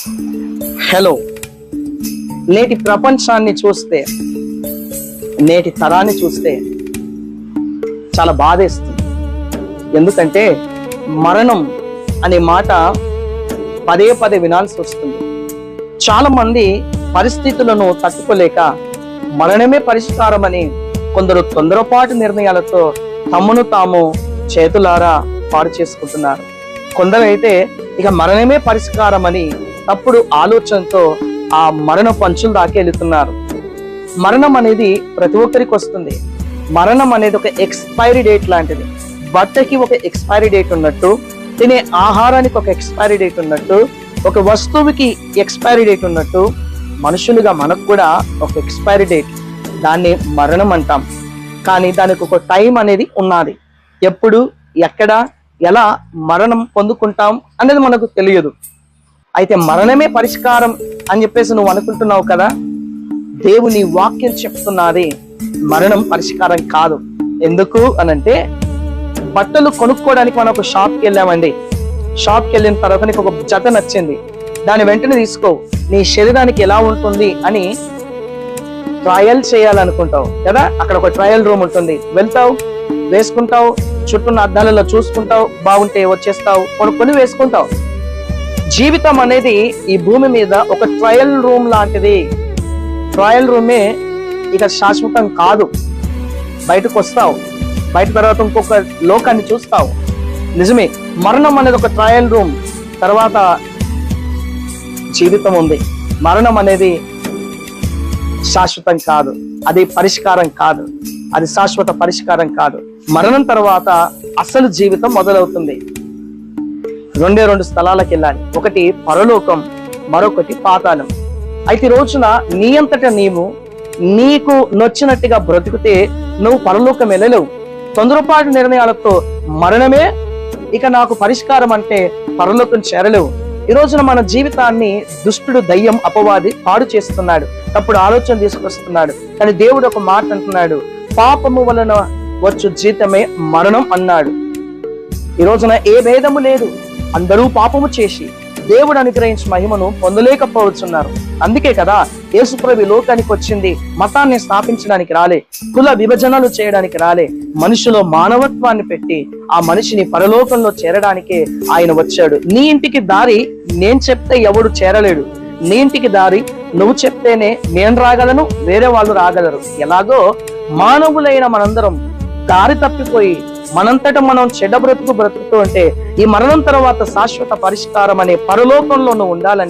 Hello, నేటి ప్రపంచాన్ని చూస్తే, నేటి తరాన్ని చూస్తే చాలా బాధేస్తుంది. ఎందుకంటే మరణం అనే మాట పదే పదే వినాల్సి వస్తుంది. చాలా మంది పరిస్థితులను తట్టుకోలేక మరణమే పరిష్కారం అని కొందరు తొందరపాటు నిర్ణయాలతో తమను తాము చేతులారా పాడు చేసుకుంటున్నారు. కొందరైతే ఇక మరణమే పరిష్కారం అని తప్పుడు ఆలోచనతో ఆ మరణ పంచులు దాకా వెళుతున్నారు. మరణం అనేది ప్రతి ఒక్కరికి వస్తుంది. మరణం అనేది ఒక ఎక్స్పైరీ డేట్ లాంటిది. బట్టకి ఒక ఎక్స్పైరీ డేట్ ఉన్నట్టు, తినే ఆహారానికి ఒక ఎక్స్పైరీ డేట్ ఉన్నట్టు, ఒక వస్తువుకి ఎక్స్పైరీ డేట్ ఉన్నట్టు, మనుషులుగా మనకు కూడా ఒక ఎక్స్పైరీ డేట్, దాన్ని మరణం అంటాం. కానీ దానికి ఒక టైం అనేది ఉన్నది. ఎప్పుడు, ఎక్కడ, ఎలా మరణం పొందుకుంటాం అనేది మనకు తెలియదు. అయితే మరణమే పరిష్కారం అని చెప్పేసి నువ్వు అనుకుంటున్నావు కదా. దేవుని వాక్యం చెప్తున్నది మరణం పరిష్కారం కాదు. ఎందుకు అనంటే, బట్టలు కొనుక్కోవడానికి మనం ఒక షాప్కి వెళ్ళామండి. షాప్కి వెళ్ళిన తర్వాత నీకు ఒక జత నచ్చింది, దాని వెంటనే తీసుకో, నీ శరీరానికి ఎలా ఉంటుంది అని ట్రయల్ చేయాలనుకుంటావు కదా. అక్కడ ఒక ట్రయల్ రూమ్ ఉంటుంది. వెళ్తావు, వేసుకుంటావు, చుట్టూ అద్దాలలో చూసుకుంటావు, బాగుంటే వచ్చేస్తావు, కొనుక్కొని వేసుకుంటావు. జీవితం అనేది ఈ భూమి మీద ఒక ట్రయల్ రూమ్ లాంటిది. ట్రయల్ రూమే ఇక శాశ్వతం కాదు. బయటకు వస్తావు, బయట తర్వాత ఇంకొక లోకాన్ని చూస్తావు. నిజమే, మరణం అనేది ఒక ట్రయల్ రూమ్. తర్వాత జీవితం ఉంది. మరణం అనేది శాశ్వతం కాదు, అది పరిష్కారం కాదు, అది శాశ్వత పరిష్కారం కాదు. మరణం తర్వాత అసలు జీవితం మొదలవుతుంది. రెండు స్థలాలకు వెళ్ళాలి. ఒకటి పరలోకం, మరొకటి పాతాళం. అయితే ఈ రోజున నీ అంతటా నీకు నచ్చినట్టుగా బ్రతికితే నువ్వు పరలోకం వెళ్ళలేవు. తొందరపాటు నిర్ణయాలతో మరణమే ఇక నాకు పరిష్కారం అంటే పరలోకం చేరలేవు. ఈ రోజున మన జీవితాన్ని దుష్టుడు, దయ్యం, అపవాది పాడు చేస్తున్నాడు, తప్పుడు ఆలోచన తీసుకొస్తున్నాడు. కానీ దేవుడు ఒక మాట అంటున్నాడు, పాపము వలన వచ్చు జీతమే మరణం అన్నాడు. ఈ రోజున ఏ భేదము లేదు, అందరూ పాపము చేసి దేవుడు అనుగ్రహించిన మహిమను పొందలేకపోతున్నారు. అందుకే కదా యేసుప్రభు లోకానికి వచ్చింది. మతాన్ని స్థాపించడానికి రాలే, కుల విభజనలు చేయడానికి రాలే, మనిషిలో మానవత్వాన్ని పెట్టి ఆ మనిషిని పరలోకంలో చేరడానికే ఆయన వచ్చాడు. నీ ఇంటికి దారి నేను చెప్తే ఎవడు చేరలేడు. నీ ఇంటికి దారి నువ్వు చెప్తేనే నేను రాగలను, వేరే వాళ్ళు రాగలరు. ఎలాగో మానవులైన మనందరం దారి తప్పిపోయి మనంతట మనం చెడ్డ బ్రతుకుతూ ఉంటే ఈ మరణం తర్వాత శాశ్వత పరిష్కారం అనే పరలోకంలో నువ్వు ఉండాలని